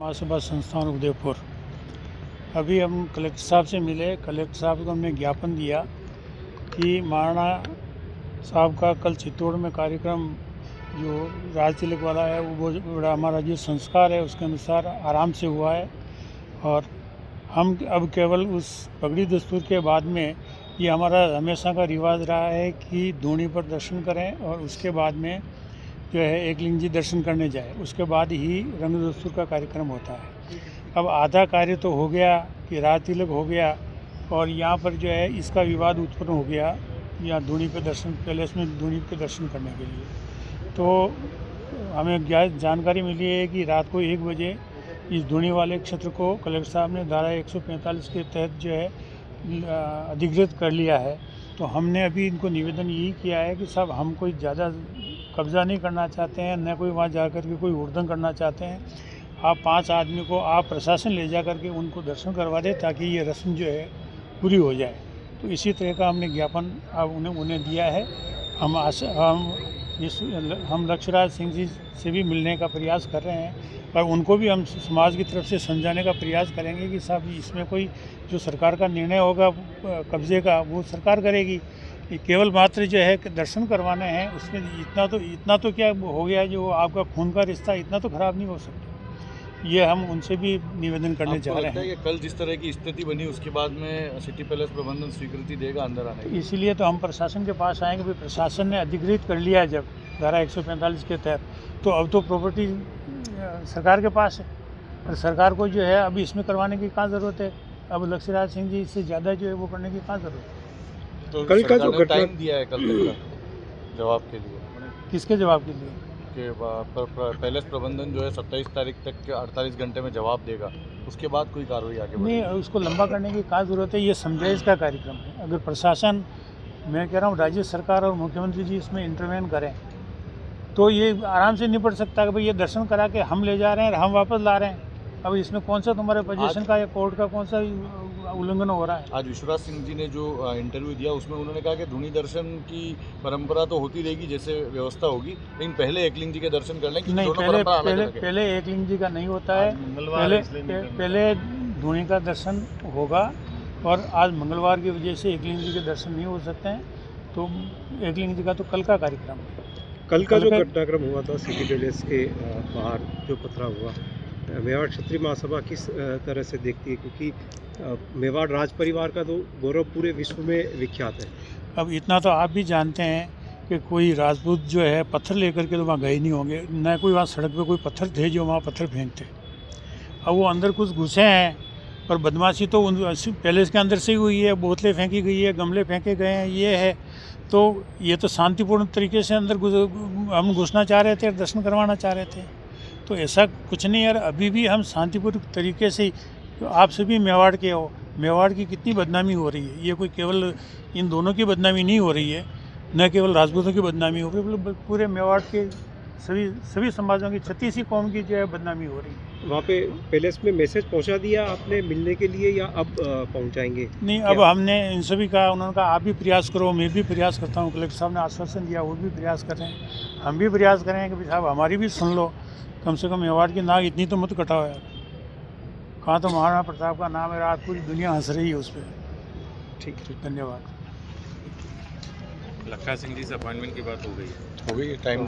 महासभा संस्थान उदयपुर। अभी हम कलेक्टर साहब से मिले। कलेक्टर साहब को हमने ज्ञापन दिया कि महाराणा साहब का कल चित्तौड़ में कार्यक्रम जो राज तिलक वाला है वो बड़ा हमारा जो संस्कार है उसके अनुसार आराम से हुआ है, और हम अब केवल उस पगड़ी दस्तूर के बाद में ये हमारा हमेशा का रिवाज रहा है कि धूनी पर दर्शन करें और उसके बाद में जो है एकलिंग जी दर्शन करने जाए, उसके बाद ही रंग दस्तूर का कार्यक्रम होता है। अब आधा कार्य तो हो गया कि राज तिलक हो गया, और यहाँ पर जो है इसका विवाद उत्पन्न हो गया यहाँ धूनी पे दर्शन, पैलेस में धूनी पे दर्शन करने के लिए। तो हमें जानकारी मिली है कि रात को 1 बजे इस धूनी वाले क्षेत्र को कलेक्टर साहब ने धारा 145 के तहत जो है अधिकृत कर लिया है। तो हमने अभी इनको निवेदन यही किया है कि साहब हम कोई ज़्यादा कब्ज़ा नहीं करना चाहते हैं, न कोई वहाँ जा कर के कोई उड़दंग करना चाहते हैं। आप 5 आदमी को आप प्रशासन ले जा कर के उनको दर्शन करवा दें ताकि ये रस्म जो है पूरी हो जाए। तो इसी तरह का हमने ज्ञापन अब उन्हें दिया है। हम लक्ष्यराज सिंह जी से भी मिलने का प्रयास कर रहे हैं, और उनको भी हम समाज की तरफ से समझाने का प्रयास करेंगे कि साहब इसमें कोई जो सरकार का निर्णय होगा कब्जे का वो सरकार करेगी। केवल मात्र जो है दर्शन करवाने हैं, उसमें इतना तो क्या हो गया जो आपका खून का रिश्ता इतना तो ख़राब नहीं हो सकता। ये हम उनसे भी निवेदन करने जा रहे हैं। कल जिस तरह की स्थिति बनी उसके बाद में सिटी पैलेस प्रबंधन स्वीकृति देगा अंदर आने की? इसीलिए तो हम प्रशासन के पास आएंगे। भाई प्रशासन ने अधिकृत कर लिया है जब धारा 145 के तहत, तो अब तो प्रॉपर्टी सरकार के पास है, और सरकार को जो है अभी इसमें करवाने की कहाँ ज़रूरत है। अब लक्ष्यराज सिंह जी इससे ज़्यादा जो है वो करने की कहाँ ज़रूरत है। तो कल का जो टाइम दिया है कल तक का जवाब के लिए, किसके जवाब के लिए? कि पैलेस प्रबंधन जो है 27 तारीख तक के 48 घंटे में जवाब देगा, उसके बाद कोई कार्रवाई आगे नहीं, उसको लंबा करने की कहाँ ज़रूरत है। ये समझाइश का कार्यक्रम है। अगर प्रशासन, मैं कह रहा हूँ राज्य सरकार और मुख्यमंत्री जी इसमें इंटरवेन करें तो ये आराम से निपट सकता है कि भाई ये दर्शन करा के हम ले जा रहे हैं और हम वापस ला रहे हैं। अब इसमें कौन सा तुम्हारे पोजीशन का या कोर्ट का कौन सा उल्लंघन हो रहा है। आज विश्वराज सिंह जी ने जो इंटरव्यू दिया उसमें उन्होंने कहा कि धूनी दर्शन की परंपरा तो होती रहेगी जैसे व्यवस्था होगी, लेकिन पहले एकलिंग जी के दर्शन कर लें। नहीं, पहले एकलिंग जी का नहीं होता है। पहले धूनी का दर्शन होगा, और आज मंगलवार की वजह से एकलिंग जी के दर्शन नहीं हो सकते हैं। तो एकलिंग जी का तो कल का कार्यक्रम है। कल का जो घटनाक्रम हुआ था सिटी पैलेस के बाहर जो पथरा हुआ, मेवाड़ क्षत्रिय महासभा किस तरह से देखती है, क्योंकि मेवाड़ राज परिवार का तो गौरव पूरे विश्व में विख्यात है। अब इतना तो आप भी जानते हैं कि कोई राजपूत जो है पत्थर लेकर के तो वहाँ गए नहीं होंगे, न कोई वहाँ सड़क पे कोई पत्थर थे जो वहाँ पत्थर फेंकते। अब वो अंदर कुछ घुसे हैं, और बदमाशी तो पैलेस के अंदर से ही हुई है। बोतलें फेंकी गई है, गमले फेंके गए हैं, ये है। तो ये तो शांतिपूर्ण तरीके से अंदर हम घुसना चाह रहे थे, दर्शन करवाना चाह रहे थे। तो ऐसा कुछ नहीं यार, अभी भी हम शांतिपूर्ण तरीके से, तो आप सभी मेवाड़ के हो, मेवाड़ की कितनी बदनामी हो रही है। ये कोई केवल इन दोनों की बदनामी नहीं हो रही है, न केवल राजपूतों की बदनामी हो रही है, पूरे मेवाड़ के सभी समाजों की 36 कौम की जो है बदनामी हो रही है। वहाँ पे पैलेस में मैसेज पहुँचा दिया आपने मिलने के लिए, या अब पहुँचाएंगे? नहीं, अब हमने इन सभी का, उन्होंने कहा आप भी प्रयास करो, मैं भी प्रयास करता हूँ। कलेक्टर साहब ने आश्वासन दिया, वो भी प्रयास कर रहे हैं, हम भी प्रयास करें कि भाई साहब हमारी भी सुन लो, कम से कम मेवाड़ की नाक इतनी तो मत कटाओ यार। कहाँ तो महाराणा प्रताप का नाम है, आज पूरी दुनिया हंस रही है उस पर। ठीक, धन्यवाद। लक्ष्यराज सिंह जी से अपॉइंटमेंट की बात हो गई है, टाइम